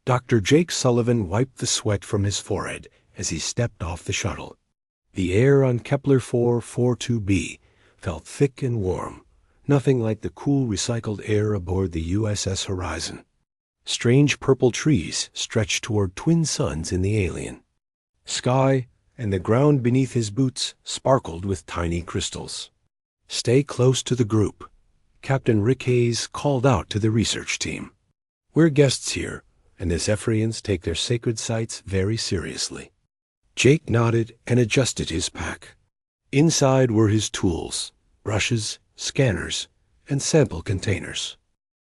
Dr. Jake Sullivan wiped the sweat from his forehead as he stepped off the shuttle. The air on Kepler 442b felt thick and warm, nothing like the cool recycled air aboard the USS Horizon. Strange purple trees stretched toward twin suns in the alien. Sky and the ground beneath his boots sparkled with tiny crystals. "Stay close to the group," Captain Rick Hayes called out to the research team. "We're guests here, and the Zephyrians take their sacred sites very seriously." Jake nodded and adjusted his pack. Inside were his tools, brushes, scanners, and sample containers.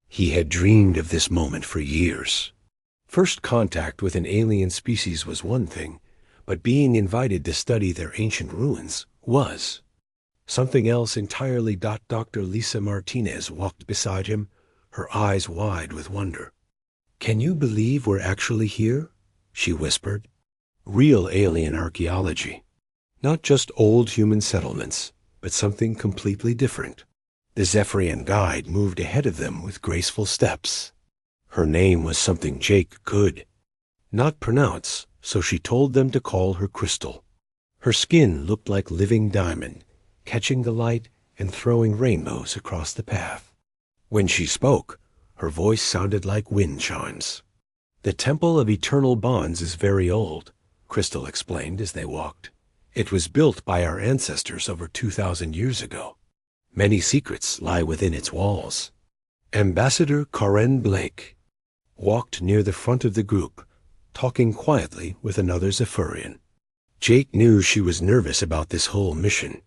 He had dreamed of this moment for years. First contact with an alien species was one thing, but being invited to study their ancient ruins was something else entirely. Dr. Lisa Martinez walked beside him, her eyes wide with wonder. "Can you believe we're actually here?" she whispered. "Real alien archaeology. Not just old human settlements, but something completely different." The Zephyrian guide moved ahead of them with graceful steps. Her name was something Jake could not pronounce, so she told them to call her Crystal. Her skin looked like living diamond, catching the light and throwing rainbows across the path. When she spoke, her voice sounded like wind chimes. "The Temple of Eternal Bonds is very old," Crystal explained as they walked. "It was built by our ancestors over 2,000 years ago. Many secrets lie within its walls." Ambassador Karen Blake walked near the front of the group, talking quietly with another Zephyrian. Jake knew she was nervous about this whole mission.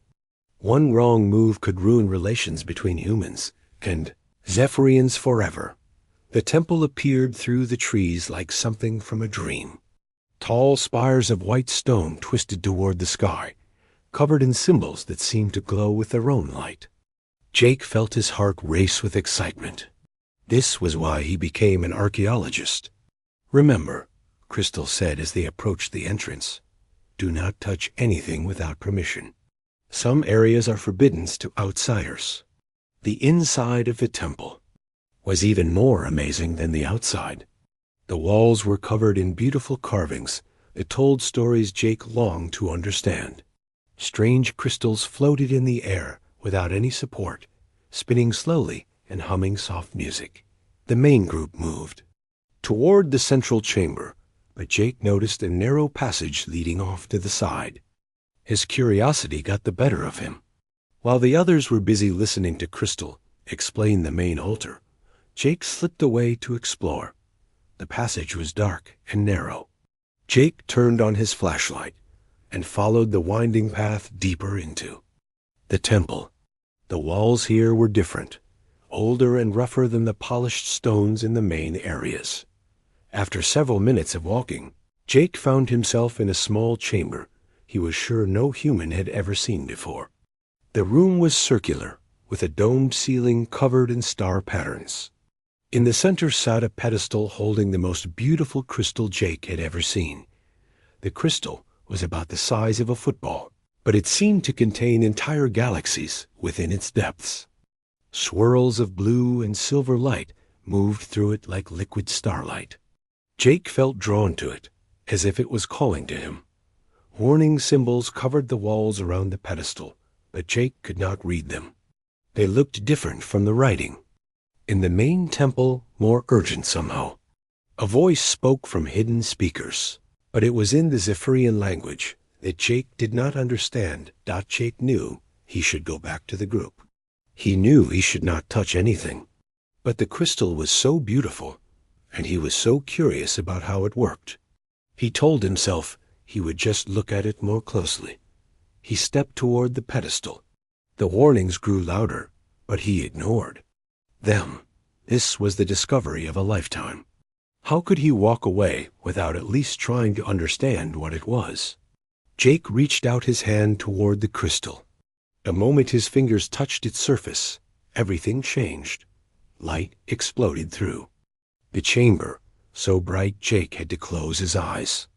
One wrong move could ruin relations between humans and Zephyrians forever. The temple appeared through the trees like something from a dream. Tall spires of white stone twisted toward the sky, covered in symbols that seemed to glow with their own light. Jake felt his heart race with excitement. This was why he became an archaeologist. "Remember," Crystal said as they approached the entrance, "do not touch anything without permission. Some areas are forbidden to outsiders." The inside of the temple was even more amazing than the outside. The walls were covered in beautiful carvings that told stories Jake longed to understand. Strange crystals floated in the air without any support, spinning slowly and humming soft music. The main group moved toward the central chamber, but Jake noticed a narrow passage leading off to the side. His curiosity got the better of him. While the others were busy listening to Crystal explain the main altar, Jake slipped away to explore. The passage was dark and narrow. Jake turned on his flashlight and followed the winding path deeper into the temple. The walls here were different, older and rougher than the polished stones in the main areas. After several minutes of walking, Jake found himself in a small chamber he was sure no human had ever seen before. The room was circular, with a domed ceiling covered in star patterns. In the center sat a pedestal holding the most beautiful crystal Jake had ever seen. The crystal was about the size of a football, but it seemed to contain entire galaxies within its depths. Swirls of blue and silver light moved through it like liquid starlight. Jake felt drawn to it, as if it was calling to him. Warning symbols covered the walls around the pedestal, but Jake could not read them. They looked different from the writing. In the main temple, more urgent somehow. A voice spoke from hidden speakers, but it was in the Zephyrian language that Jake did not understand. Jake knew he should go back to the group. He knew he should not touch anything, but the crystal was so beautiful, and he was so curious about how it worked. He told himself he would just look at it more closely. He stepped toward the pedestal. The warnings grew louder, but he ignored them. This was the discovery of a lifetime. How could he walk away without at least trying to understand what it was? Jake reached out his hand toward the crystal. The moment his fingers touched its surface, everything changed. Light exploded through the chamber, so bright Jake had to close his eyes.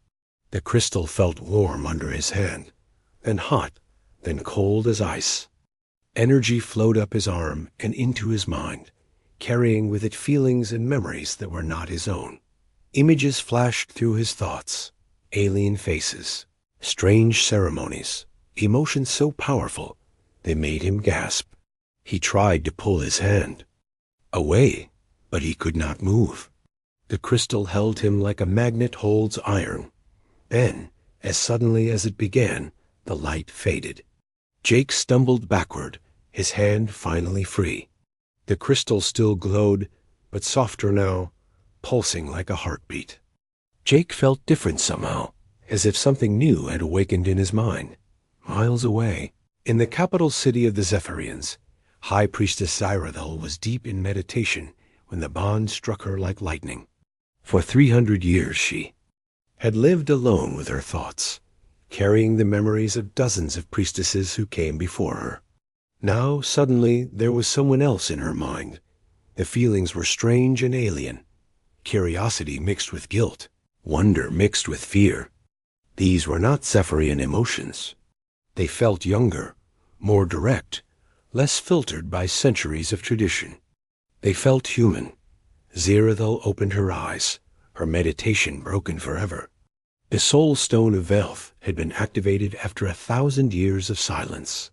The crystal felt warm under his hand, then hot, then cold as ice. Energy flowed up his arm and into his mind, carrying with it feelings and memories that were not his own. Images flashed through his thoughts. Alien faces, strange ceremonies, emotions so powerful they made him gasp. He tried to pull his hand away, but he could not move. The crystal held him like a magnet holds iron. Then, as suddenly as it began, the light faded. Jake stumbled backward, his hand finally free. The crystal still glowed, but softer now, pulsing like a heartbeat. Jake felt different somehow, as if something new had awakened in his mind. Miles away, in the capital city of the Zephyrians, High Priestess Zyrathel was deep in meditation when the bond struck her like lightning. For 300 years she had lived alone with her thoughts, carrying the memories of dozens of priestesses who came before her. Now, suddenly, there was someone else in her mind. The feelings were strange and alien. Curiosity mixed with guilt, wonder mixed with fear. These were not Zephyrian emotions. They felt younger, more direct, less filtered by centuries of tradition. They felt human. Zyrathel opened her eyes, her meditation broken forever. The soul stone of Velth had been activated after 1,000 years of silence.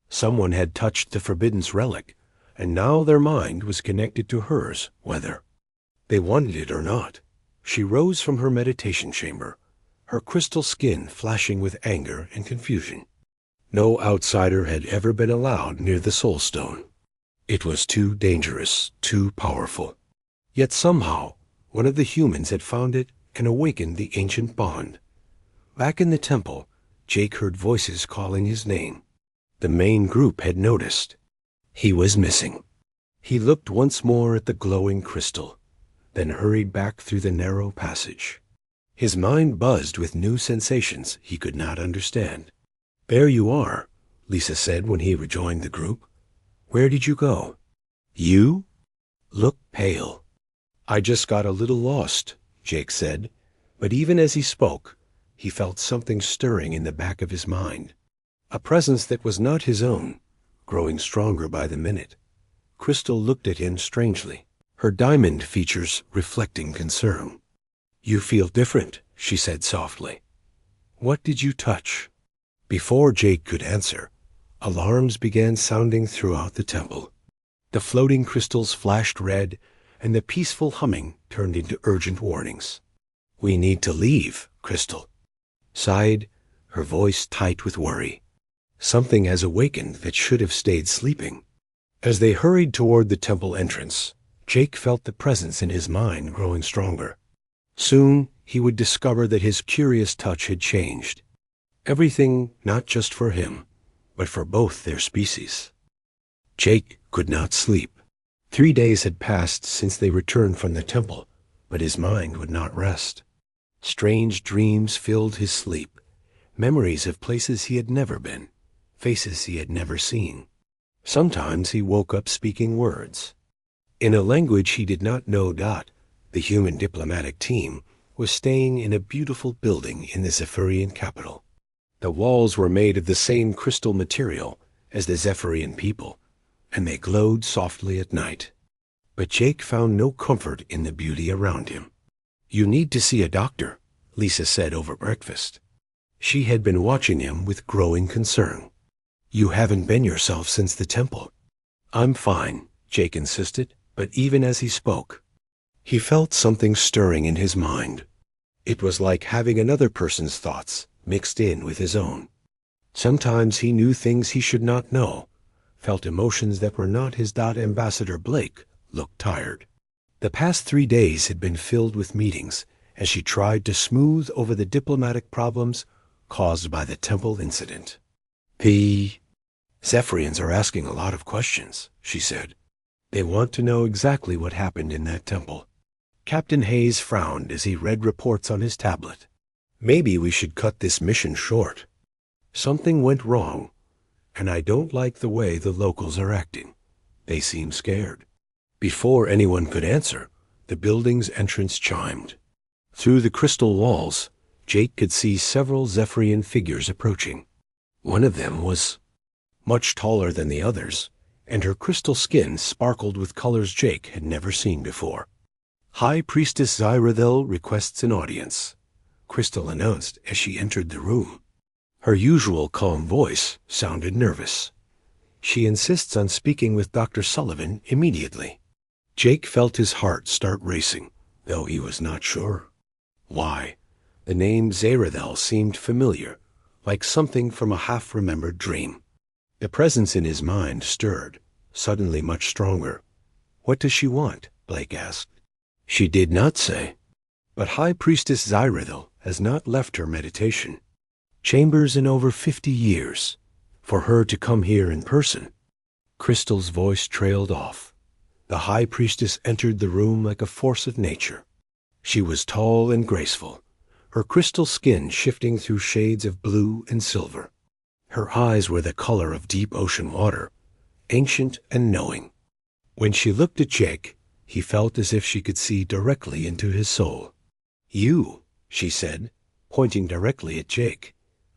Someone had touched the Forbidden's relic, and now their mind was connected to hers, whether they wanted it or not. She rose from her meditation chamber, her crystal skin flashing with anger and confusion. No outsider had ever been allowed near the soul stone. It was too dangerous, too powerful. Yet somehow, one of the humans had found it and awakened the ancient bond. Back in the temple, Jake heard voices calling his name. The main group had noticed. He was missing. He looked once more at the glowing crystal, then hurried back through the narrow passage. His mind buzzed with new sensations he could not understand. "There you are," Lisa said when he rejoined the group. "Where did you go?" "You?" "Look pale." "I just got a little lost," Jake said, but even as he spoke, he felt something stirring in the back of his mind. A presence that was not his own, growing stronger by the minute. Crystal looked at him strangely, her diamond features reflecting concern. "You feel different," she said softly. "What did you touch?" Before Jake could answer, alarms began sounding throughout the temple. The floating crystals flashed red, and the peaceful humming turned into urgent warnings. "We need to leave," Crystal sighed, her voice tight with worry. "Something has awakened that should have stayed sleeping." As they hurried toward the temple entrance, Jake felt the presence in his mind growing stronger. Soon he would discover that his curious touch had changed. Everything not just for him, but for both their species. Jake could not sleep. 3 days had passed since they returned from the temple, but his mind would not rest. Strange dreams filled his sleep, memories of places he had never been, faces he had never seen. Sometimes he woke up speaking words. In a language he did not know. The human diplomatic team was staying in a beautiful building in the Zephyrian capital. The walls were made of the same crystal material as the Zephyrian people, and they glowed softly at night. But Jake found no comfort in the beauty around him. "You need to see a doctor," Lisa said over breakfast. She had been watching him with growing concern. "You haven't been yourself since the temple." "I'm fine," Jake insisted, but even as he spoke, he felt something stirring in his mind. It was like having another person's thoughts mixed in with his own. Sometimes he knew things he should not know, felt emotions that were not his. Ambassador Blake looked tired. The past 3 days had been filled with meetings as she tried to smooth over the diplomatic problems caused by the temple incident. "The Zephyrians are asking a lot of questions," she said. "They want to know exactly what happened in that temple." Captain Hayes frowned as he read reports on his tablet. "Maybe we should cut this mission short. Something went wrong, and I don't like the way the locals are acting. They seem scared." Before anyone could answer, the building's entrance chimed. Through the crystal walls, Jake could see several Zephyrian figures approaching. One of them was much taller than the others, and her crystal skin sparkled with colors Jake had never seen before. High Priestess Zyrathel requests an audience, Crystal announced as she entered the room. Her usual calm voice sounded nervous. She insists on speaking with Dr. Sullivan immediately. Jake felt his heart start racing, though he was not sure. Why? The name Zyrathel seemed familiar, like something from a half-remembered dream. The presence in his mind stirred, suddenly much stronger. What does she want? Blake asked. She did not say. But High Priestess Zyrathel has not left her meditation chambers in over 50 years. For her to come here in person. Crystal's voice trailed off. The High Priestess entered the room like a force of nature. She was tall and graceful, her crystal skin shifting through shades of blue and silver. Her eyes were the color of deep ocean water, ancient and knowing. When she looked at Jake, he felt as if she could see directly into his soul. "You," she said, pointing directly at Jake.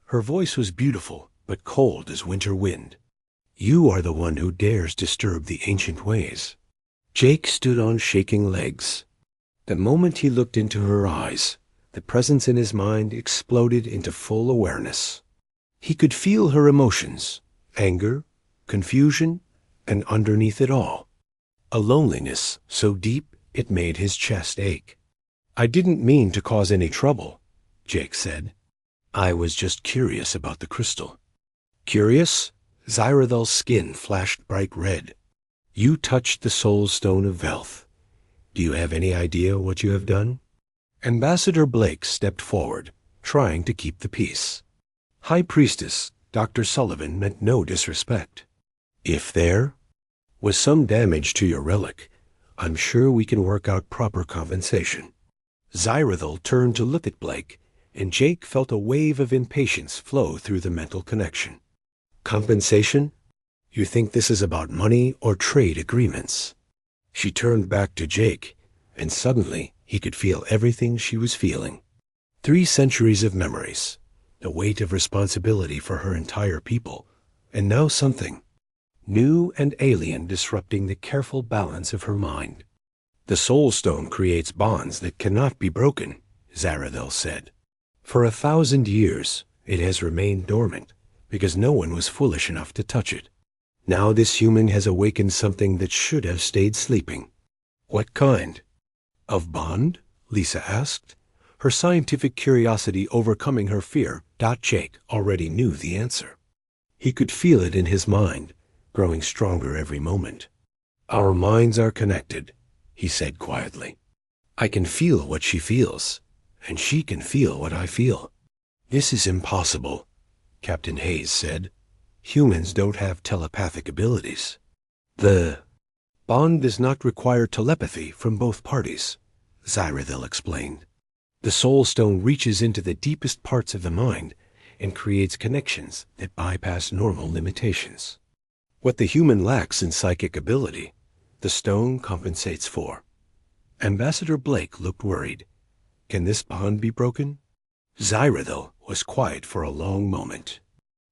Her voice was beautiful, but cold as winter wind. "You are the one who dares disturb the ancient ways." Jake stood on shaking legs. The moment he looked into her eyes, the presence in his mind exploded into full awareness. He could feel her emotions, anger, confusion, and underneath it all, a loneliness so deep it made his chest ache. "I didn't mean to cause any trouble," Jake said. "I was just curious about the crystal." "Curious?" Zyrathel's skin flashed bright red. "You touched the soul stone of Velth. Do you have any idea what you have done?" Ambassador Blake stepped forward, trying to keep the peace. High Priestess, Dr. Sullivan meant no disrespect. "If there was some damage to your relic, I'm sure we can work out proper compensation." Zyrathel turned to look at Blake, and Jake felt a wave of impatience flow through the mental connection. "Compensation? You think this is about money or trade agreements?" She turned back to Jake, and suddenly he could feel everything she was feeling. 3 centuries of memories, the weight of responsibility for her entire people, and now something new and alien disrupting the careful balance of her mind. "The Soul Stone creates bonds that cannot be broken," Zyrathel said. "For 1,000 years, it has remained dormant, because no one was foolish enough to touch it. Now this human has awakened something that should have stayed sleeping." "What kind of bond?" Lisa asked, her scientific curiosity overcoming her fear. Jake already knew the answer. He could feel it in his mind, growing stronger every moment. "Our minds are connected," he said quietly. "I can feel what she feels, and she can feel what I feel." "This is impossible," Captain Hayes said. "Humans don't have telepathic abilities." "The bond does not require telepathy from both parties," Zyrathel explained. "The Soul Stone reaches into the deepest parts of the mind and creates connections that bypass normal limitations. What the human lacks in psychic ability, the stone compensates for." Ambassador Blake looked worried. "Can this bond be broken?" Zyrathel was quiet for a long moment.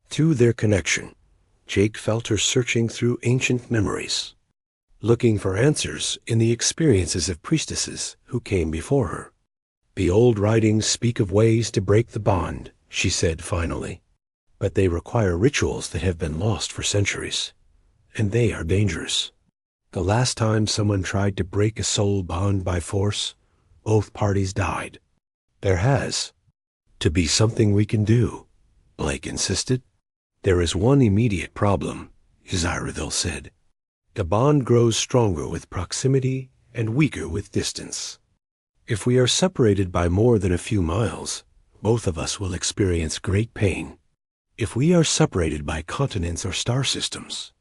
Through their connection, Jake felt her searching through ancient memories, looking for answers in the experiences of priestesses who came before her. "The old writings speak of ways to break the bond," she said finally, "but they require rituals that have been lost for centuries, and they are dangerous. The last time someone tried to break a soul bond by force, both parties died. There has to be something we can do," Blake insisted. "There is one immediate problem," Zyrathel said. "The bond grows stronger with proximity and weaker with distance. If we are separated by more than a few miles, both of us will experience great pain. If we are separated by continents or star systems—"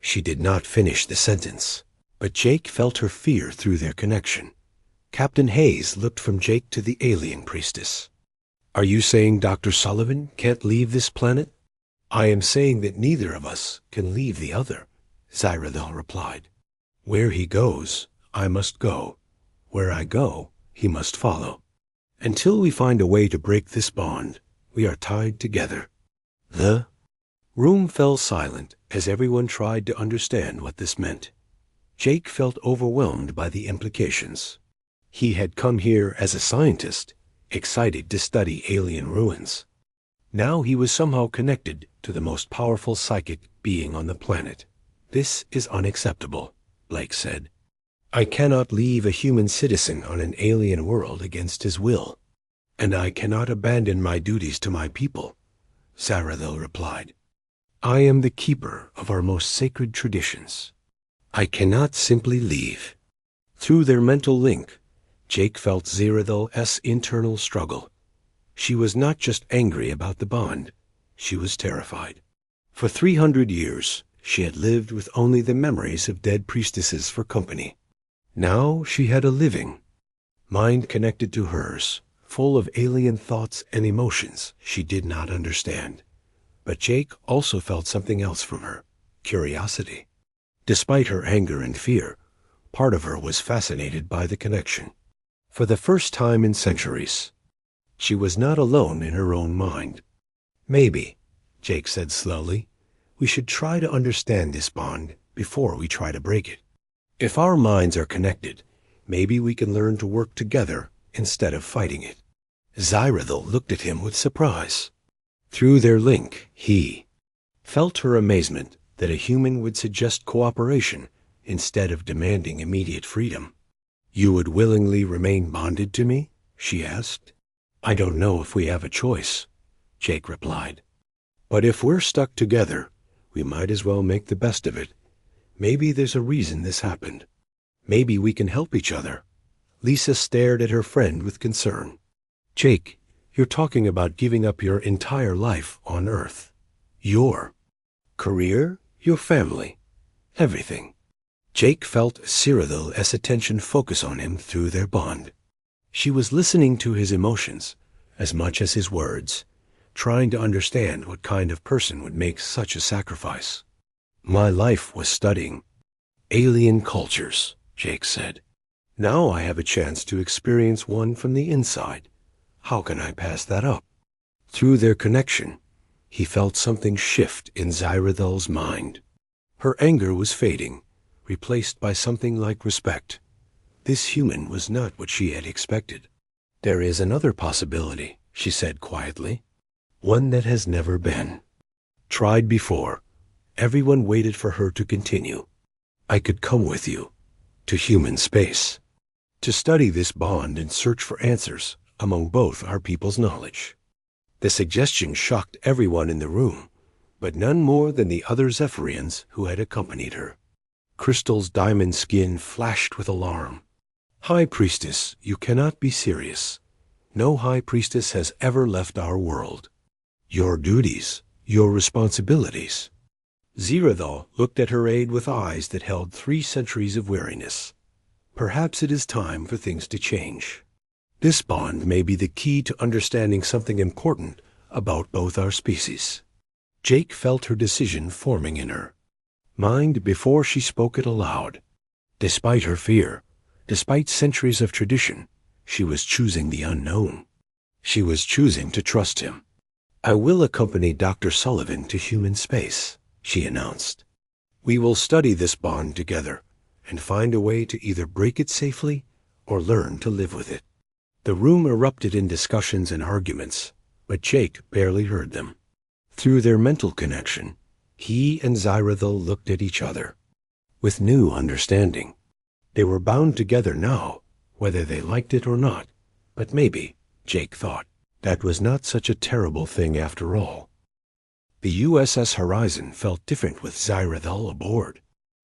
She did not finish the sentence, but Jake felt her fear through their connection. Captain Hayes looked from Jake to the alien priestess. "Are you saying Dr. Sullivan can't leave this planet?" "I am saying that neither of us can leave the other," Zyrathel replied. "Where he goes, I must go. Where I go, he must follow. Until we find a way to break this bond, we are tied together." The room fell silent as everyone tried to understand what this meant. Jake felt overwhelmed by the implications. He had come here as a scientist, excited to study alien ruins. Now he was somehow connected to the most powerful psychic being on the planet. "This is unacceptable," Blake said. "I cannot leave a human citizen on an alien world against his will. And I cannot abandon my duties to my people," Zaradil replied. "I am the keeper of our most sacred traditions. I cannot simply leave." Through their mental link, Jake felt Zaradil's internal struggle. She was not just angry about the bond, she was terrified. For 300 years, she had lived with only the memories of dead priestesses for company. Now she had a living mind connected to hers, full of alien thoughts and emotions she did not understand. But Jake also felt something else from her, curiosity. Despite her anger and fear, part of her was fascinated by the connection. For the first time in centuries, she was not alone in her own mind. "Maybe," Jake said slowly, "we should try to understand this bond before we try to break it. If our minds are connected, maybe we can learn to work together instead of fighting it." Zaradil looked at him with surprise. Through their link, he felt her amazement that a human would suggest cooperation instead of demanding immediate freedom. "You would willingly remain bonded to me?" she asked. "I don't know if we have a choice," Jake replied. "But if we're stuck together, we might as well make the best of it. Maybe there's a reason this happened. Maybe we can help each other." Lisa stared at her friend with concern. "Jake, you're talking about giving up your entire life on Earth. Your career, your family, everything." Jake felt Zaradil's attention focus on him through their bond. She was listening to his emotions as much as his words, trying to understand what kind of person would make such a sacrifice. "My life was studying alien cultures," Jake said. "Now I have a chance to experience one from the inside. How can I pass that up?" Through their connection, he felt something shift in Zaradil's mind. Her anger was fading, replaced by something like respect. This human was not what she had expected. "There is another possibility," she said quietly. "One that has never been tried before. Everyone waited for her to continue. I could come with you to human space to study this bond and search for answers among both our people's knowledge." The suggestion shocked everyone in the room, but none more than the other Zephyrians who had accompanied her. Crystal's diamond skin flashed with alarm. "High Priestess, you cannot be serious. No High Priestess has ever left our world. Your duties, your responsibilities." Zaradil looked at her aide with eyes that held 3 centuries of weariness. "Perhaps it is time for things to change. This bond may be the key to understanding something important about both our species." Jake felt her decision forming in her mind before she spoke it aloud. Despite her fear, despite centuries of tradition, she was choosing the unknown. She was choosing to trust him. "I will accompany Dr. Sullivan to human space," she announced. "We will study this bond together and find a way to either break it safely or learn to live with it." The room erupted in discussions and arguments, but Jake barely heard them. Through their mental connection, he and Zaradil looked at each other with new understanding. They were bound together now, whether they liked it or not, but maybe, Jake thought, that was not such a terrible thing after all. The USS Horizon felt different with Zaradil aboard.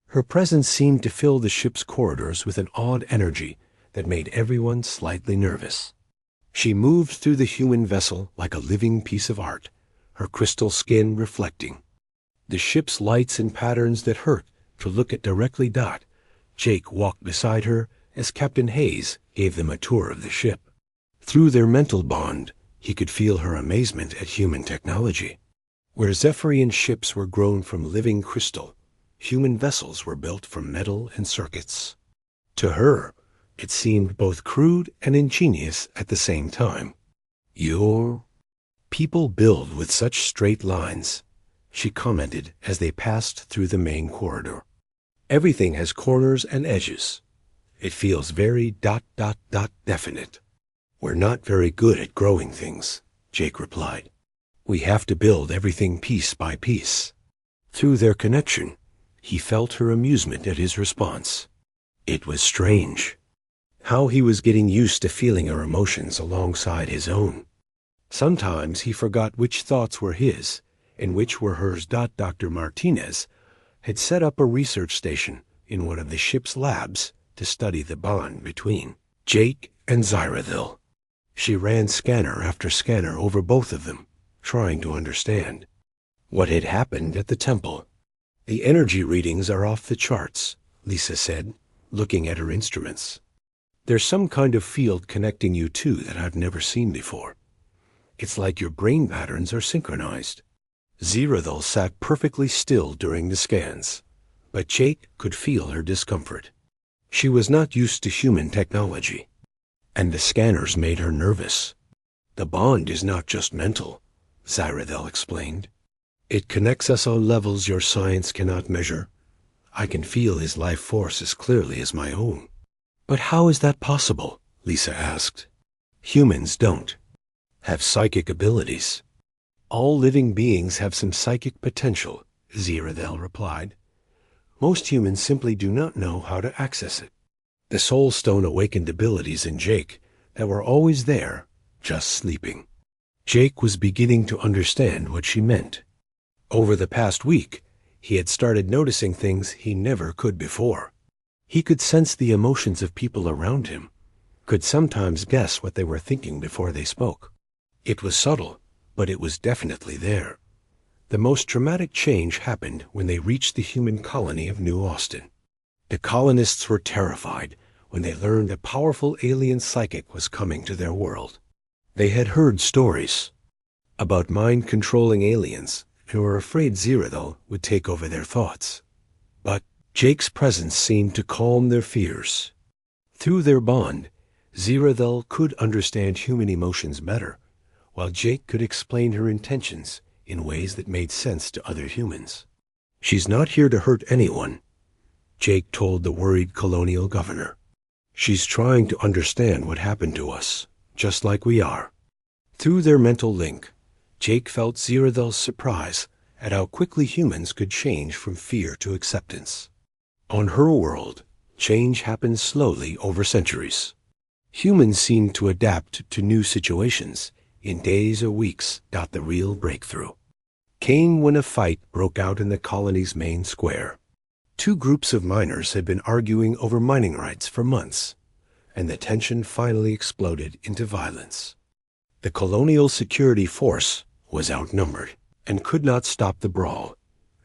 Her presence seemed to fill the ship's corridors with an odd energy that made everyone slightly nervous. She moved through the human vessel like a living piece of art, her crystal skin reflecting. The ship's lights and patterns that hurt to look at directly. Jake walked beside her as Captain Hayes gave them a tour of the ship. Through their mental bond, he could feel her amazement at human technology. Where Zephyrian ships were grown from living crystal, human vessels were built from metal and circuits. To her, it seemed both crude and ingenious at the same time. "Your people build with such straight lines," she commented as they passed through the main corridor. "Everything has corners and edges. It feels very definite. We're not very good at growing things, Jake replied. We have to build everything piece by piece. Through their connection, he felt her amusement at his response. It was strange. How he was getting used to feeling her emotions alongside his own. Sometimes he forgot which thoughts were his and which were hers. Dr. Martinez had set up a research station in one of the ship's labs to study the bond between Jake and Zyrathil. She ran scanner after scanner over both of them, trying to understand what had happened at the temple. The energy readings are off the charts, Lisa said, looking at her instruments. There's some kind of field connecting you two that I've never seen before. It's like your brain patterns are synchronized. Zyrathil sat perfectly still during the scans, but Jake could feel her discomfort. She was not used to human technology, and the scanners made her nervous. The bond is not just mental, Zyrathil explained. It connects us on levels your science cannot measure. I can feel his life force as clearly as my own. But how is that possible? Lisa asked. Humans don't have psychic abilities. All living beings have some psychic potential, Zyrathil replied. Most humans simply do not know how to access it. The Soul Stone awakened abilities in Jake that were always there, just sleeping. Jake was beginning to understand what she meant. Over the past week, he had started noticing things he never could before. He could sense the emotions of people around him, could sometimes guess what they were thinking before they spoke. It was subtle, but it was definitely there. The most dramatic change happened when they reached the human colony of New Austin. The colonists were terrified when they learned a powerful alien psychic was coming to their world. They had heard stories about mind-controlling aliens and were afraid Zyrathil would take over their thoughts. But Jake's presence seemed to calm their fears. Through their bond, Zyrathil could understand human emotions better, while Jake could explain her intentions in ways that made sense to other humans. She's not here to hurt anyone, Jake told the worried colonial governor. She's trying to understand what happened to us, just like we are. Through their mental link, Jake felt Zyrathil's surprise at how quickly humans could change from fear to acceptance. On her world, change happens slowly over centuries. Humans seemed to adapt to new situations in days or weeks. The real breakthrough came when a fight broke out in the colony's main square. Two groups of miners had been arguing over mining rights for months, and the tension finally exploded into violence. The colonial security force was outnumbered and could not stop the brawl.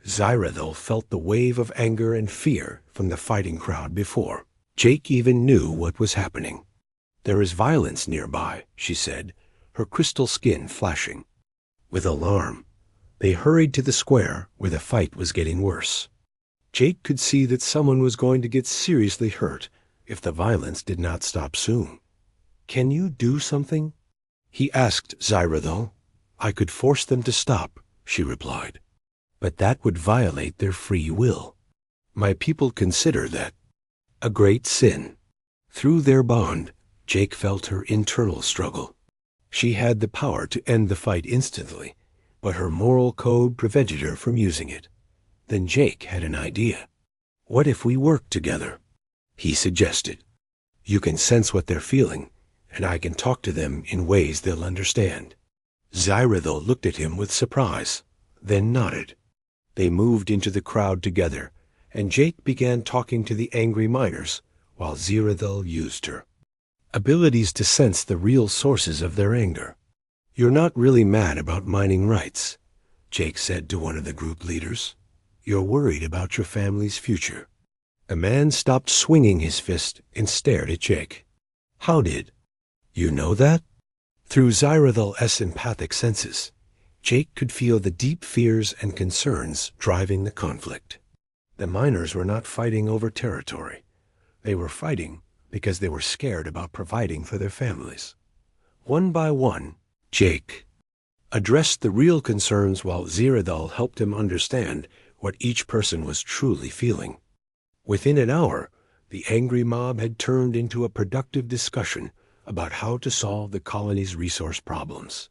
Zyrathil felt the wave of anger and fear from the fighting crowd before Jake even knew what was happening. There is violence nearby, she said, her crystal skin flashing. With alarm, they hurried to the square where the fight was getting worse. Jake could see that someone was going to get seriously hurt if the violence did not stop soon. Can you do something? He asked Zyrathil. I could force them to stop, she replied. But that would violate their free will. My people consider that a great sin. Through their bond, Jake felt her internal struggle. She had the power to end the fight instantly, but her moral code prevented her from using it. Then Jake had an idea. What if we work together? He suggested. You can sense what they're feeling, and I can talk to them in ways they'll understand. Zyrathil looked at him with surprise, then nodded. They moved into the crowd together, and Jake began talking to the angry miners while Zyrathil used her abilities to sense the real sources of their anger. You're not really mad about mining rights, Jake said to one of the group leaders. You're worried about your family's future. A man stopped swinging his fist and stared at Jake. How did you know that? Through Zyrathil's empathic senses, Jake could feel the deep fears and concerns driving the conflict. The miners were not fighting over territory. They were fighting because they were scared about providing for their families. One by one, Jake addressed the real concerns while Zyrathil helped him understand what each person was truly feeling. Within an hour, The angry mob had turned into a productive discussion about how to solve the colony's resource problems.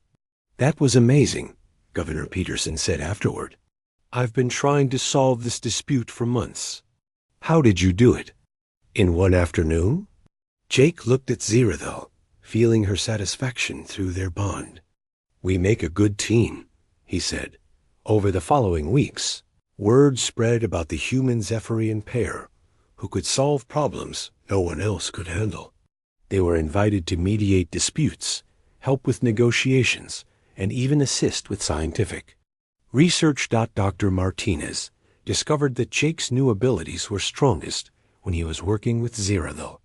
"That was amazing," Governor Peterson said afterward. "I've been trying to solve this dispute for months." "How did you do it? In one afternoon?" Jake looked at Zirathel, feeling her satisfaction through their bond. "We make a good team," he said. Over the following weeks, word spread about the human Zephyrian pair who could solve problems no one else could handle. They were invited to mediate disputes, help with negotiations, and even assist with scientific research. Dr. Martinez discovered that Jake's new abilities were strongest when he was working with Zirathel.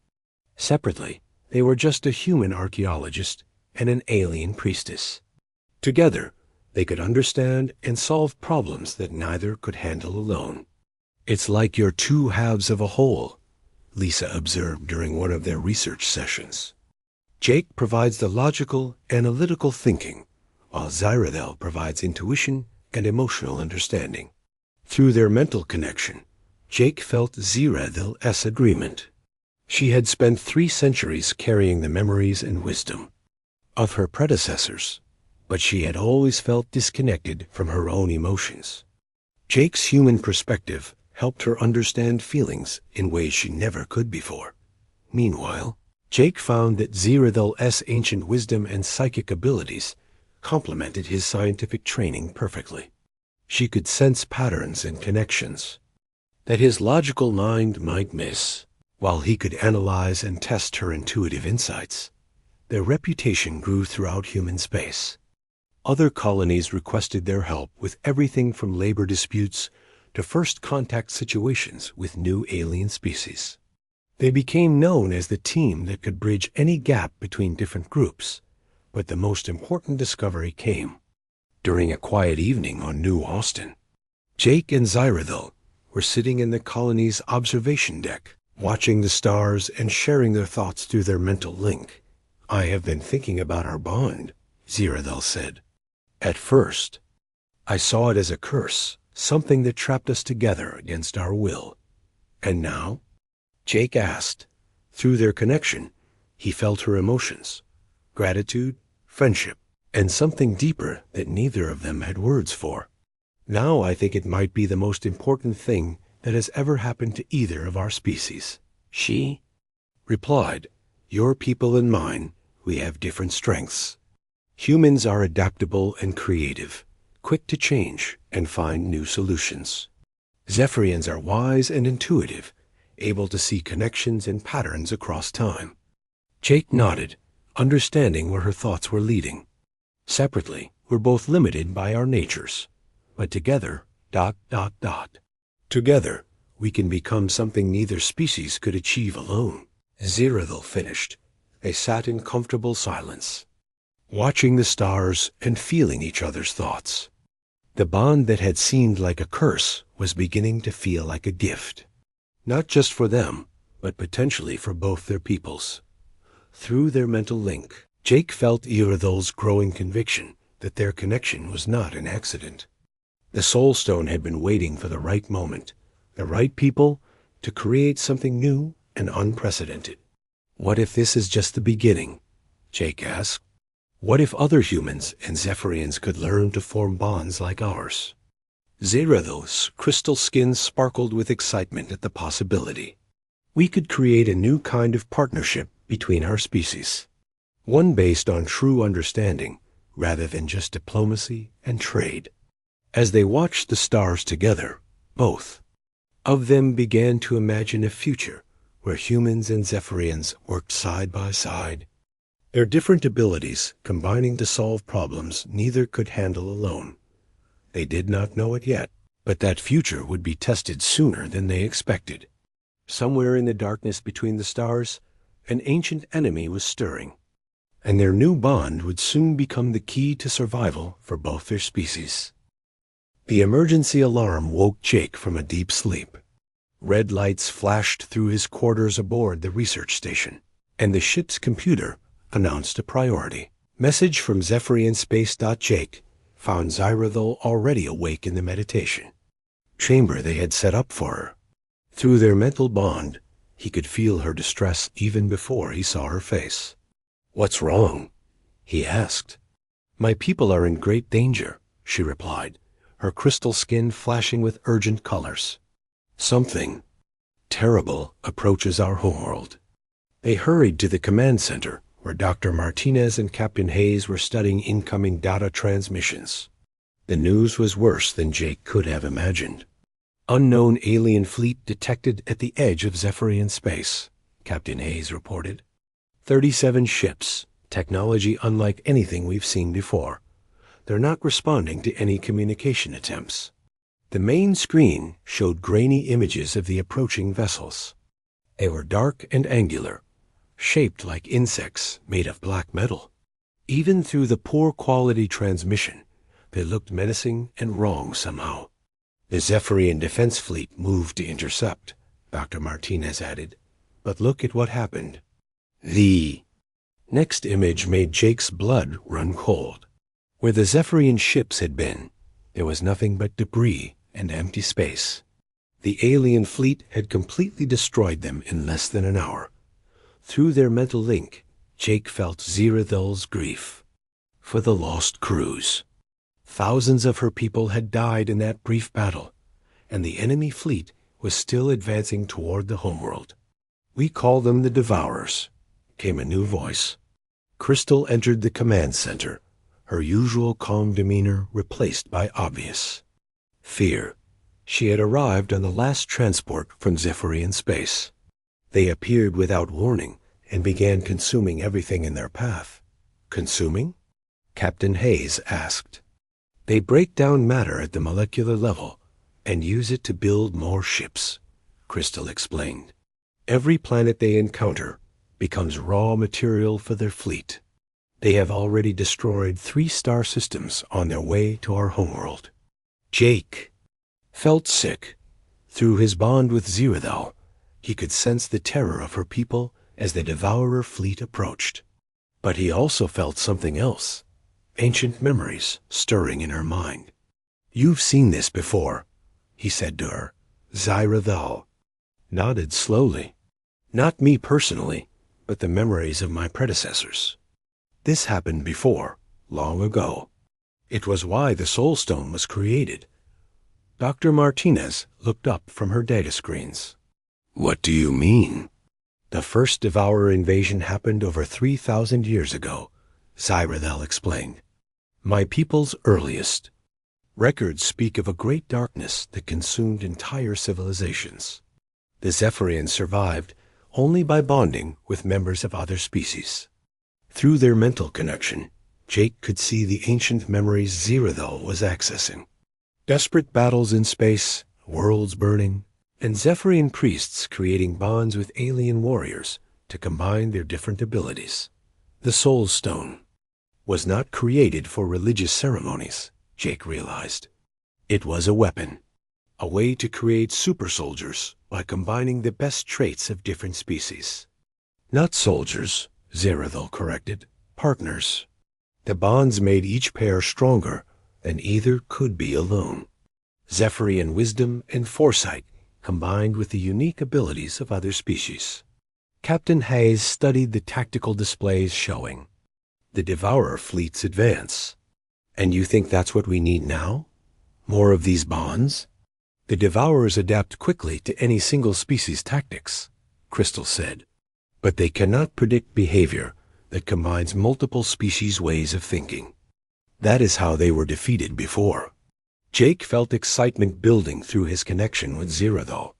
Separately, they were just a human archaeologist and an alien priestess. Together, they could understand and solve problems that neither could handle alone. "It's like you're two halves of a whole," Lisa observed during one of their research sessions. Jake provides the logical, analytical thinking, while Zirathel provides intuition and emotional understanding. Through their mental connection, Jake felt Zirathel's agreement. She had spent 3 centuries carrying the memories and wisdom of her predecessors, but she had always felt disconnected from her own emotions. Jake's human perspective helped her understand feelings in ways she never could before. Meanwhile, Jake found that Zirathel's ancient wisdom and psychic abilities complemented his scientific training perfectly. She could sense patterns and connections that his logical mind might miss, while he could analyze and test her intuitive insights. Their reputation grew throughout human space. Other colonies requested their help with everything from labor disputes to first contact situations with new alien species. They became known as the team that could bridge any gap between different groups. But the most important discovery came during a quiet evening on New Austin. Jake and Zirathel were sitting in the colony's observation deck, watching the stars and sharing their thoughts through their mental link. "I have been thinking about our bond," Zirathel said. "At first, I saw it as a curse, something that trapped us together against our will. And now?" Jake asked. Through their connection, he felt her emotions, gratitude, friendship, and something deeper that neither of them had words for. "Now I think it might be the most important thing that has ever happened to either of our species," she replied. "Your people and mine, we have different strengths. Humans are adaptable and creative, quick to change and find new solutions. Zephyrians are wise and intuitive, able to see connections and patterns across time." Jake nodded, understanding where her thoughts were leading. "Separately, we're both limited by our natures, but together, together, we can become something neither species could achieve alone." Zirathel finished. They sat in comfortable silence, watching the stars and feeling each other's thoughts. The bond that had seemed like a curse was beginning to feel like a gift, not just for them, but potentially for both their peoples. Through their mental link, Jake felt Zirathel's growing conviction that their connection was not an accident. The Soul Stone had been waiting for the right moment, the right people, to create something new and unprecedented. "What if this is just the beginning?" Jake asked. "What if other humans and Zephyrians could learn to form bonds like ours?" Zirathel's crystal skin sparkled with excitement at the possibility. "We could create a new kind of partnership between our species, one based on true understanding rather than just diplomacy and trade." As they watched the stars together, both of them began to imagine a future where humans and Zephyrians worked side by side, their different abilities combining to solve problems neither could handle alone. They did not know it yet, but that future would be tested sooner than they expected. Somewhere in the darkness between the stars, an ancient enemy was stirring, and their new bond would soon become the key to survival for both their species. The emergency alarm woke Jake from a deep sleep. Red lights flashed through his quarters aboard the research station, and the ship's computer announced a priority. Message from Zephyrian Space. Jake found Zirathel already awake in the meditation chamber they had set up for her. Through their mental bond, He could feel her distress even before he saw her face. "What's wrong?" he asked. "My people are in great danger," she replied, her crystal skin flashing with urgent colors. "Something terrible approaches our homeworld." They hurried to the command center, where Dr. Martinez and Captain Hayes were studying incoming data transmissions. The news was worse than Jake could have imagined. "Unknown alien fleet detected at the edge of Zephyrian space," Captain Hayes reported. 37 ships, technology unlike anything we've seen before. They're not responding to any communication attempts. The main screen showed grainy images of the approaching vessels. They were dark and angular, shaped like insects made of black metal. Even through the poor quality transmission, they looked menacing and wrong somehow. "The Zephyrian defense fleet moved to intercept," Dr. Martinez added. "But look at what happened." The next image made Jake's blood run cold. Where the Zephyrian ships had been, there was nothing but debris and empty space. The alien fleet had completely destroyed them in less than an hour. Through their mental link, Jake felt Zirathel's grief for the lost crews. Thousands of her people had died in that brief battle, and the enemy fleet was still advancing toward the homeworld. "We call them the Devourers," came a new voice. Crystal entered the command center, her usual calm demeanor replaced by obvious fear. She had arrived on the last transport from Zephyrian space. They appeared without warning and began consuming everything in their path. "Consuming?" Captain Hayes asked. "They break down matter at the molecular level and use it to build more ships," Crystal explained. "Every planet they encounter becomes raw material for their fleet. They have already destroyed 3 star systems on their way to our homeworld." Jake felt sick. Through his bond with Zirathel, he could sense the terror of her people as the Devourer fleet approached. But he also felt something else, ancient memories stirring in her mind. "You've seen this before," he said to her. Zirathel nodded slowly. "Not me personally, but the memories of my predecessors. This happened before, long ago. It was why the Soul Stone was created." Dr. Martinez looked up from her data screens. "What do you mean?" "The first Devourer invasion happened over 3,000 years ago," Zirathel explained. "My people's earliest. Records speak of a great darkness that consumed entire civilizations. The Zephyrians survived only by bonding with members of other species. Through their mental connection, Jake could see the ancient memories Zirathel was accessing. Desperate battles in space, worlds burning, and Zephyrian priests creating bonds with alien warriors to combine their different abilities. The Soul Stone was not created for religious ceremonies, Jake realized. It was a weapon, a way to create super soldiers by combining the best traits of different species. "Not soldiers," Zirathel corrected, "partners." The bonds made each pair stronger than either could be alone. Zephyrian wisdom and foresight combined with the unique abilities of other species. Captain Hayes studied the tactical displays showing the Devourer fleet's advance. "And you think that's what we need now? More of these bonds?" "The Devourers adapt quickly to any single species tactics," Crystal said. "But they cannot predict behavior that combines multiple species' ways of thinking. That is how they were defeated before." Jake felt excitement building through his connection with Zirathel.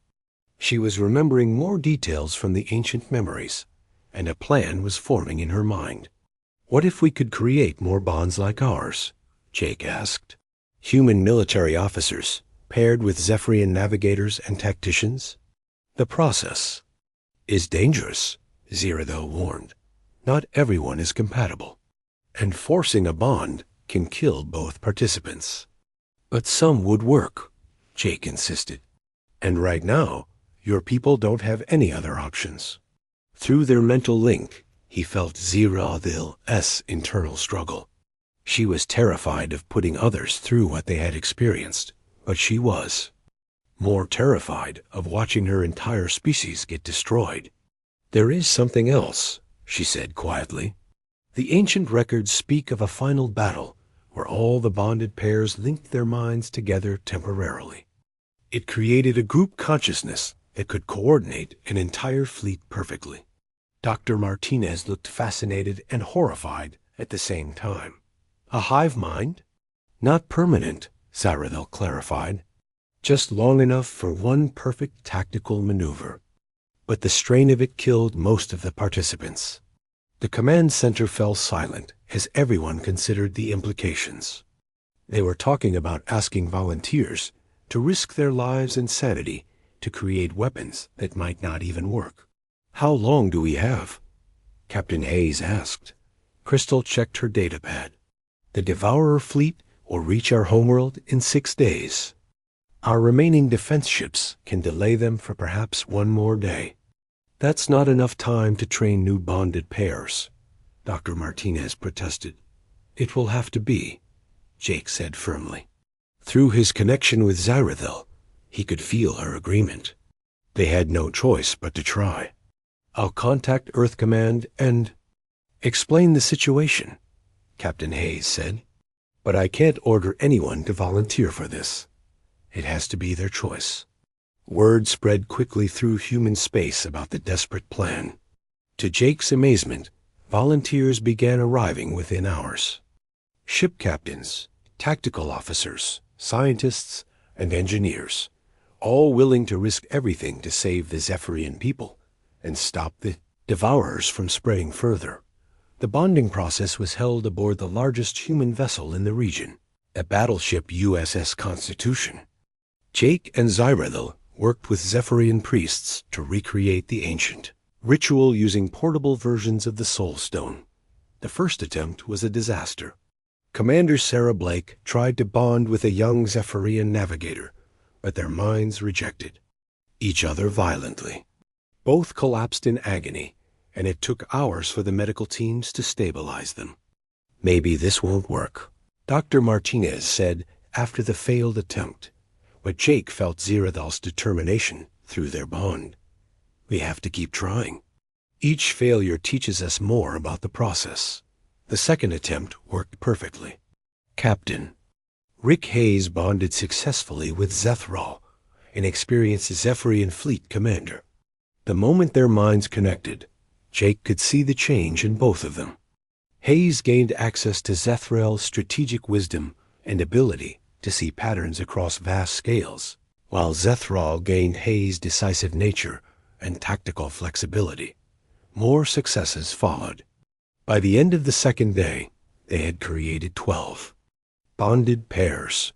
She was remembering more details from the ancient memories, and a plan was forming in her mind. "What if we could create more bonds like ours?" Jake asked. "Human military officers paired with Zephyrian navigators and tacticians?" "The process is dangerous," Zirathel warned. "Not everyone is compatible, and forcing a bond can kill both participants." "But some would work," Jake insisted. "And right now, your people don't have any other options." Through their mental link, he felt Zirathel's internal struggle. She was terrified of putting others through what they had experienced, but she was more terrified of watching her entire species get destroyed. "There is something else," she said quietly. "The ancient records speak of a final battle where all the bonded pairs linked their minds together temporarily. It created a group consciousness that could coordinate an entire fleet perfectly." Dr. Martinez looked fascinated and horrified at the same time. "A hive mind?" "Not permanent," Zaradel clarified. "Just long enough for one perfect tactical maneuver. But the strain of it killed most of the participants." The command center fell silent as everyone considered the implications. They were talking about asking volunteers to risk their lives and sanity to create weapons that might not even work. "How long do we have?" Captain Hayes asked. Crystal checked her datapad. "The Devourer fleet will reach our homeworld in 6 days. Our remaining defense ships can delay them for perhaps one more day." "That's not enough time to train new bonded pairs," Dr. Martinez protested. "It will have to be," Jake said firmly. Through his connection with Zaradel, he could feel her agreement. They had no choice but to try. "I'll contact Earth Command and explain the situation," Captain Hayes said. "But I can't order anyone to volunteer for this. It has to be their choice." Word spread quickly through human space about the desperate plan. To Jake's amazement, volunteers began arriving within hours. Ship captains, tactical officers, scientists, and engineers, all willing to risk everything to save the Zephyrian people and stop the Devourers from spreading further. The bonding process was held aboard the largest human vessel in the region, a battleship USS Constitution. Jake and Zaradel worked with Zephyrian priests to recreate the ancient ritual using portable versions of the Soul Stone. The first attempt was a disaster. Commander Sarah Blake tried to bond with a young Zephyrian navigator, but their minds rejected each other violently. Both collapsed in agony, and it took hours for the medical teams to stabilize them. "Maybe this won't work," Dr. Martinez said after the failed attempt, but Jake felt Zaradel's determination through their bond. "We have to keep trying. Each failure teaches us more about the process." The second attempt worked perfectly. Captain Rick Hayes bonded successfully with Zethral, an experienced Zephyrian fleet commander. The moment their minds connected, Jake could see the change in both of them. Hayes gained access to Zethral's strategic wisdom and ability to see patterns across vast scales, while Zethral gained Hayes' decisive nature and tactical flexibility. More successes followed. By the end of the second day, they had created 12 bonded pairs.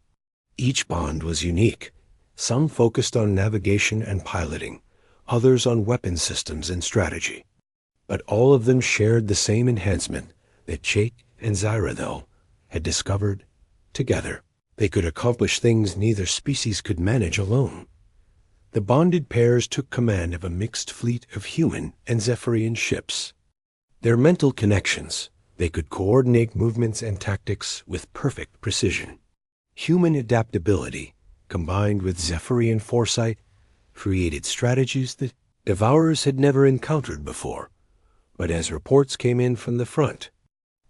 Each bond was unique. Some focused on navigation and piloting, others on weapon systems and strategy. But all of them shared the same enhancement that Jake and Zaradel had discovered together. They could accomplish things neither species could manage alone. The bonded pairs took command of a mixed fleet of human and Zephyrian ships. Their mental connections, they could coordinate movements and tactics with perfect precision. Human adaptability, combined with Zephyrian foresight, created strategies that Devourers had never encountered before. But as reports came in from the front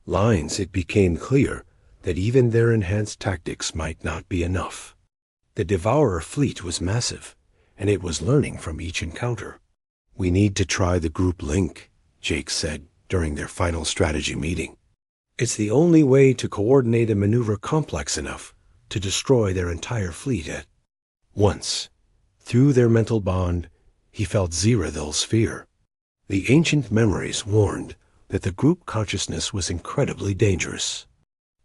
lines, it became clear that even their enhanced tactics might not be enough. The Devourer fleet was massive, and it was learning from each encounter. "We need to try the group link," Jake said during their final strategy meeting. "It's the only way to coordinate a maneuver complex enough to destroy their entire fleet at once." Through their mental bond, he felt Zaradel's fear. The ancient memories warned that the group consciousness was incredibly dangerous.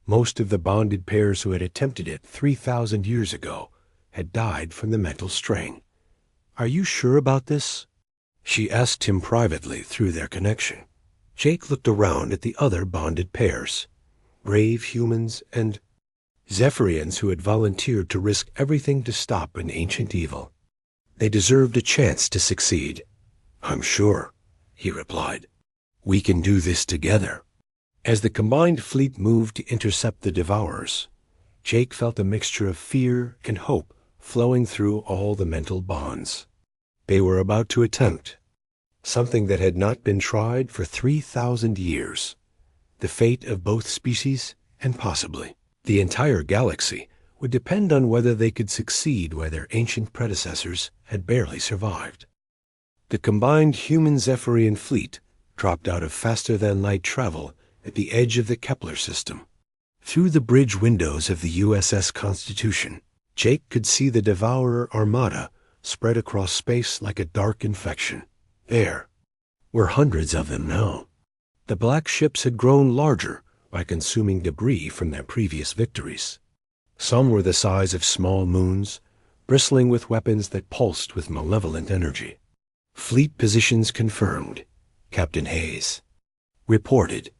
Most of the bonded pairs who had attempted it 3,000 years ago had died from the mental strain. "Are you sure about this?" she asked him privately through their connection. Jake looked around at the other bonded pairs, brave humans and Zephyrians who had volunteered to risk everything to stop an ancient evil. They deserved a chance to succeed. "I'm sure," he replied. "We can do this together." As the combined fleet moved to intercept the Devourers, Jake felt a mixture of fear and hope flowing through all the mental bonds. They were about to attempt something that had not been tried for 3,000 years. The fate of both species, and possibly the entire galaxy, would depend on whether they could succeed where their ancient predecessors had barely survived. The combined human-Zephyrian fleet dropped out of faster-than-light travel at the edge of the Kepler system. Through the bridge windows of the USS Constitution, Jake could see the Devourer Armada spread across space like a dark infection. There were hundreds of them now. The black ships had grown larger by consuming debris from their previous victories. Some were the size of small moons, bristling with weapons that pulsed with malevolent energy. Fleet positions confirmed, Captain Hayes reported.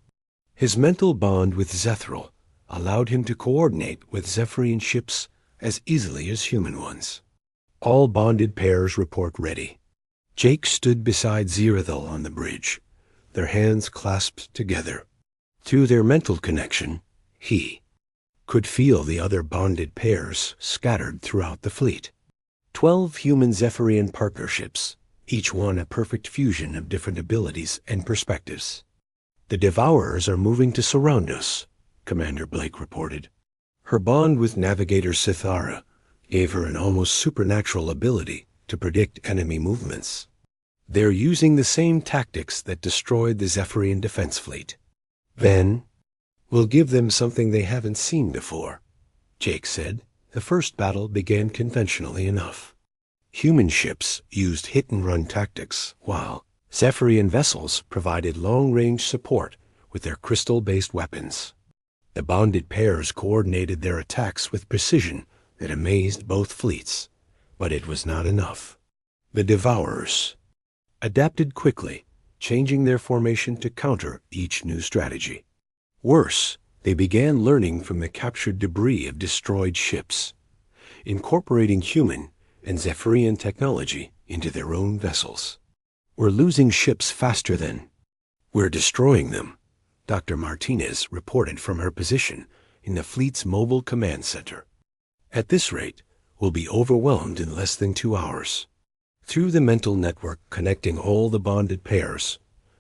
His mental bond with Zethral allowed him to coordinate with Zephyrian ships as easily as human ones. All bonded pairs report ready. Jake stood beside Zirathel on the bridge, their hands clasped together. Through their mental connection, he could feel the other bonded pairs scattered throughout the fleet. 12 human-Zephyrian partnerships, each one a perfect fusion of different abilities and perspectives. The Devourers are moving to surround us, Commander Blake reported. Her bond with Navigator Sithara gave her an almost supernatural ability to predict enemy movements. They're using the same tactics that destroyed the Zephyrian defense fleet. Then, we'll give them something they haven't seen before, Jake said. The first battle began conventionally enough. Human ships used hit-and-run tactics, while Zephyrian vessels provided long-range support with their crystal-based weapons. The bonded pairs coordinated their attacks with precision that amazed both fleets, but it was not enough. The Devourers adapted quickly, changing their formation to counter each new strategy. Worse, they began learning from the captured debris of destroyed ships, incorporating human and Zephyrian technology into their own vessels. We're losing ships faster than we're destroying them, Dr. Martinez reported from her position in the fleet's mobile command center. At this rate, we'll be overwhelmed in less than 2 hours. Through the mental network connecting all the bonded pairs,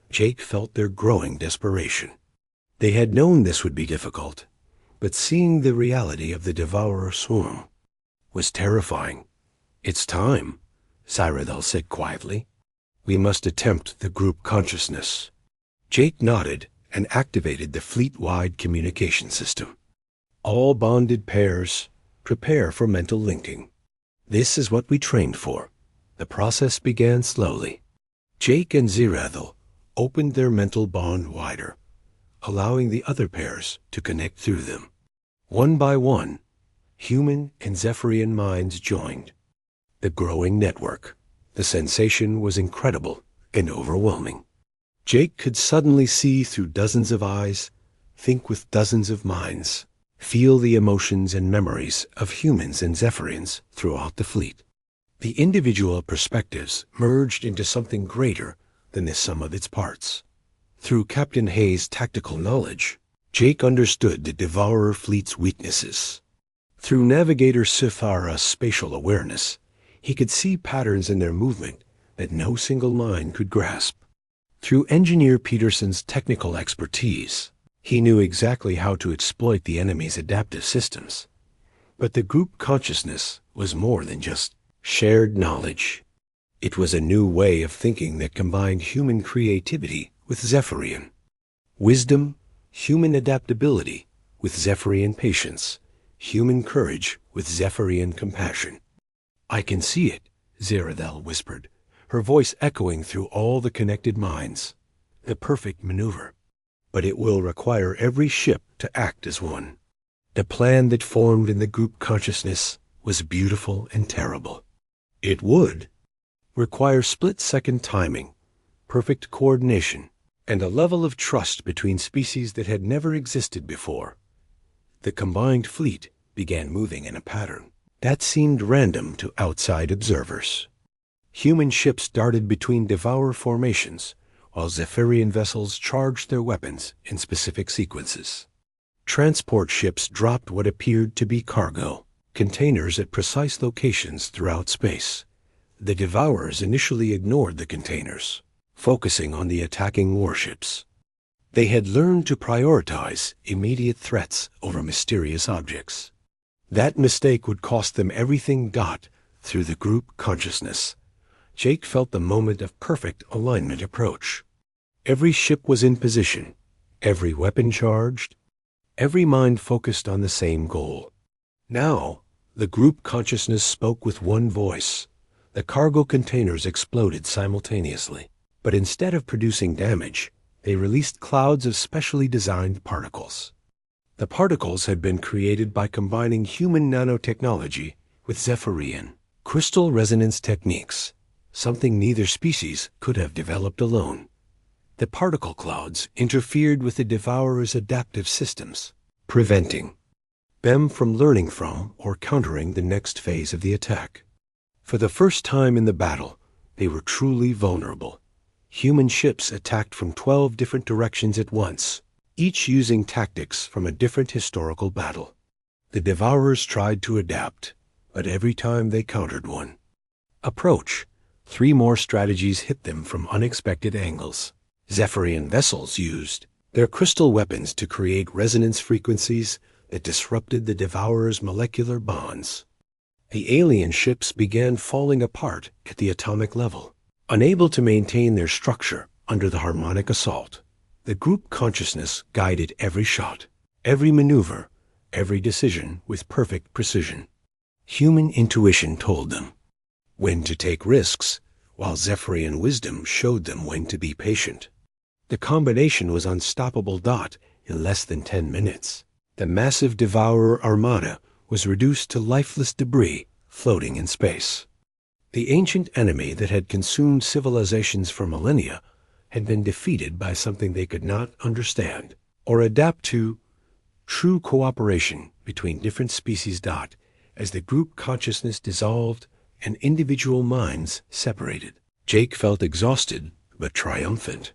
Jake felt their growing desperation. They had known this would be difficult, but seeing the reality of the Devourer swarm was terrifying. It's time, Cyrodiil said quietly. We must attempt the group consciousness. Jake nodded and activated the fleet-wide communication system. All bonded pairs prepare for mental linking. This is what we trained for. The process began slowly. Jake and Zirathel opened their mental bond wider, allowing the other pairs to connect through them. One by one, human and Zephyrian minds joined. The growing network. The sensation was incredible and overwhelming. Jake could suddenly see through dozens of eyes, think with dozens of minds, feel the emotions and memories of humans and Zephyrians throughout the fleet. The individual perspectives merged into something greater than the sum of its parts. Through Captain Hayes' tactical knowledge, Jake understood the Devourer fleet's weaknesses. Through Navigator Sithara's spatial awareness, he could see patterns in their movement that no single mind could grasp. Through Engineer Peterson's technical expertise, he knew exactly how to exploit the enemy's adaptive systems. But the group consciousness was more than just shared knowledge. It was a new way of thinking that combined human creativity with Zephyrian wisdom, human adaptability with Zephyrian patience, human courage with Zephyrian compassion. I can see it, Zirathel whispered, her voice echoing through all the connected minds. The perfect maneuver. But it will require every ship to act as one. The plan that formed in the group consciousness was beautiful and terrible. It would require split-second timing, perfect coordination, and a level of trust between species that had never existed before. The combined fleet began moving in a pattern that seemed random to outside observers. Human ships darted between Devourer formations, while Zephyrian vessels charged their weapons in specific sequences. Transport ships dropped what appeared to be cargo, containers at precise locations throughout space. The Devourers initially ignored the containers, focusing on the attacking warships. They had learned to prioritize immediate threats over mysterious objects. That mistake would cost them everything got through the group consciousness. Jake felt the moment of perfect alignment approach. Every ship was in position, every weapon charged, every mind focused on the same goal. Now, the group consciousness spoke with one voice. The cargo containers exploded simultaneously, but instead of producing damage, they released clouds of specially designed particles. The particles had been created by combining human nanotechnology with Zephyrian crystal resonance techniques, something neither species could have developed alone. The particle clouds interfered with the Devourer's adaptive systems, preventing them from learning from or countering the next phase of the attack. For the first time in the battle, they were truly vulnerable. Human ships attacked from 12 different directions at once, each using tactics from a different historical battle. The Devourers tried to adapt, but every time they countered one approach, 3 more strategies hit them from unexpected angles. Zephyrian vessels used their crystal weapons to create resonance frequencies that disrupted the Devourers' molecular bonds. The alien ships began falling apart at the atomic level, unable to maintain their structure under the harmonic assault. The group consciousness guided every shot, every maneuver, every decision with perfect precision. Human intuition told them when to take risks, while Zephyrian wisdom showed them when to be patient. The combination was unstoppable. In less than 10 minutes, the massive Devourer armada was reduced to lifeless debris floating in space. The ancient enemy that had consumed civilizations for millennia had been defeated by something they could not understand or adapt to. True cooperation between different species. As the group consciousness dissolved and individual minds separated, Jake felt exhausted but triumphant.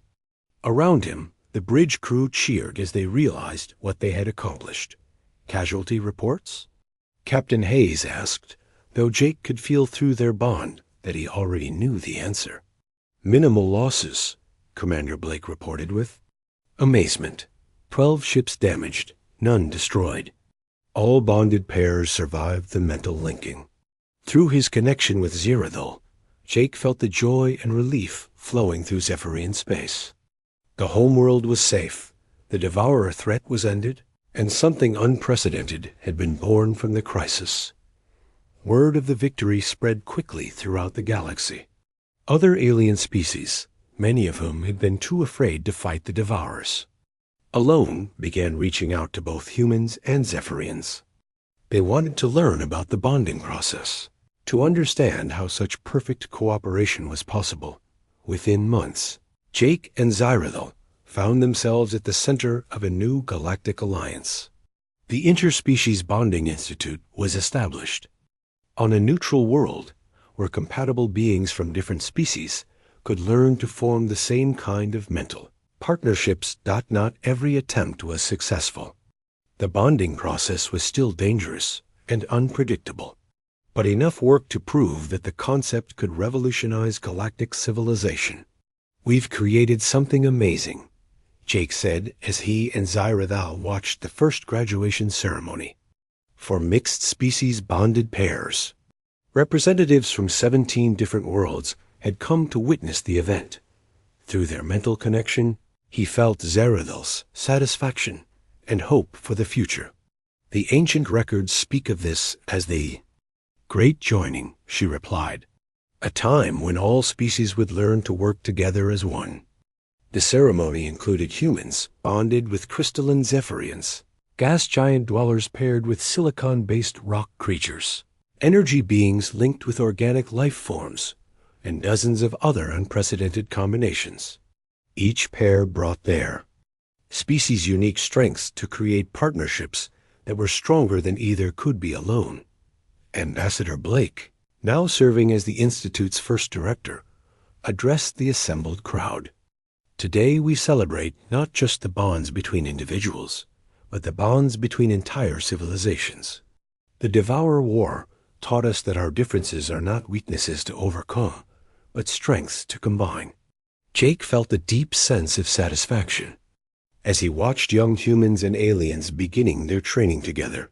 Around him, the bridge crew cheered as they realized what they had accomplished. Casualty reports? Captain Hayes asked, though Jake could feel through their bond that he already knew the answer. Minimal losses, Commander Blake reported with amazement. 12 ships damaged, none destroyed. All bonded pairs survived the mental linking. Through his connection with Zerathil, Jake felt the joy and relief flowing through Zephyrian space. The homeworld was safe, the Devourer threat was ended, and something unprecedented had been born from the crisis. Word of the victory spread quickly throughout the galaxy. Other alien species, many of whom had been too afraid to fight the Devourers, alone began reaching out to both humans and Zephyrians. They wanted to learn about the bonding process, to understand how such perfect cooperation was possible. Within months, Jake and Zerathil found themselves at the center of a new galactic alliance. The Interspecies Bonding Institute was established. On a neutral world, where compatible beings from different species could learn to form the same kind of mental partnerships. Not every attempt was successful. The bonding process was still dangerous and unpredictable, but enough work to prove that the concept could revolutionize galactic civilization. "We've created something amazing," Jake said as he and Zerathil watched the first graduation ceremony for mixed species bonded pairs. Representatives from 17 different worlds had come to witness the event. Through their mental connection, he felt Zerathil's satisfaction and hope for the future. The ancient records speak of this as the Great Joining, she replied, a time when all species would learn to work together as one. The ceremony included humans bonded with crystalline Zephyrians, gas giant dwellers paired with silicon-based rock creatures, energy beings linked with organic life forms, and dozens of other unprecedented combinations. Each pair brought their species' unique strengths to create partnerships that were stronger than either could be alone. Ambassador Blake, now serving as the Institute's first director, addressed the assembled crowd. "Today we celebrate not just the bonds between individuals, but the bonds between entire civilizations. The Devour War taught us that our differences are not weaknesses to overcome, but strengths to combine. Jake felt a deep sense of satisfaction as he watched young humans and aliens beginning their training together.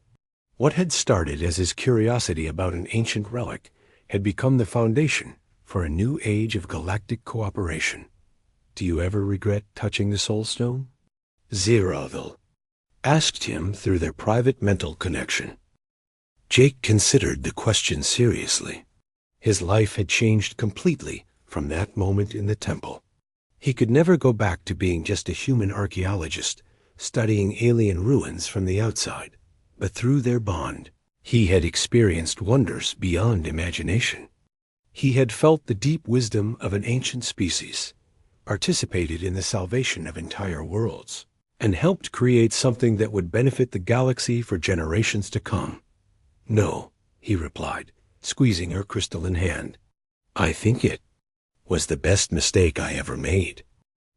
What had started as his curiosity about an ancient relic had become the foundation for a new age of galactic cooperation. Do you ever regret touching the Soul Stone? Zerothil asked him through their private mental connection. Jake considered the question seriously. His life had changed completely from that moment in the temple. He could never go back to being just a human archaeologist, studying alien ruins from the outside. But through their bond, he had experienced wonders beyond imagination. He had felt the deep wisdom of an ancient species, participated in the salvation of entire worlds, and helped create something that would benefit the galaxy for generations to come. No, he replied, squeezing her crystalline hand. I think it was the best mistake I ever made.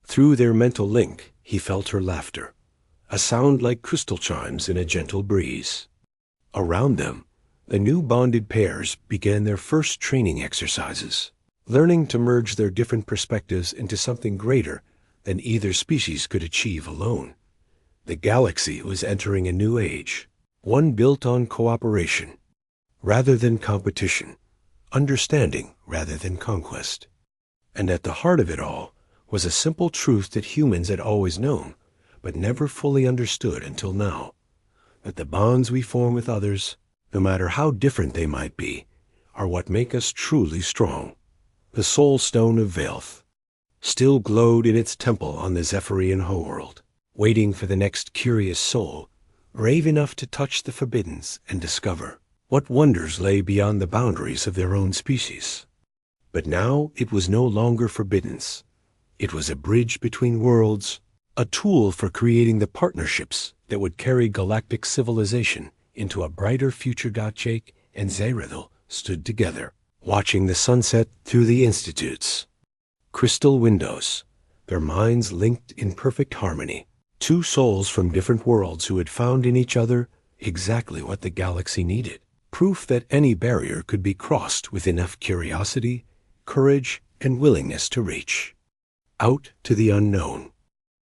Through their mental link, he felt her laughter, a sound like crystal chimes in a gentle breeze. Around them, the new bonded pairs began their first training exercises, learning to merge their different perspectives into something greater than either species could achieve alone. The galaxy was entering a new age, one built on cooperation rather than competition, understanding rather than conquest. And at the heart of it all was a simple truth that humans had always known, but never fully understood until now, that the bonds we form with others, no matter how different they might be, are what make us truly strong. The Soul Stone of Velth still glowed in its temple on the Zephyrian homeworld, waiting for the next curious soul, brave enough to touch the forbiddens and discover what wonders lay beyond the boundaries of their own species. But now it was no longer forbiddens. It was a bridge between worlds, a tool for creating the partnerships that would carry galactic civilization into a brighter future. Jake and Zerothil stood together, watching the sunset through the institutes. Crystal windows, their minds linked in perfect harmony. Two souls from different worlds who had found in each other exactly what the galaxy needed. Proof that any barrier could be crossed with enough curiosity, courage, and willingness to reach out to the unknown.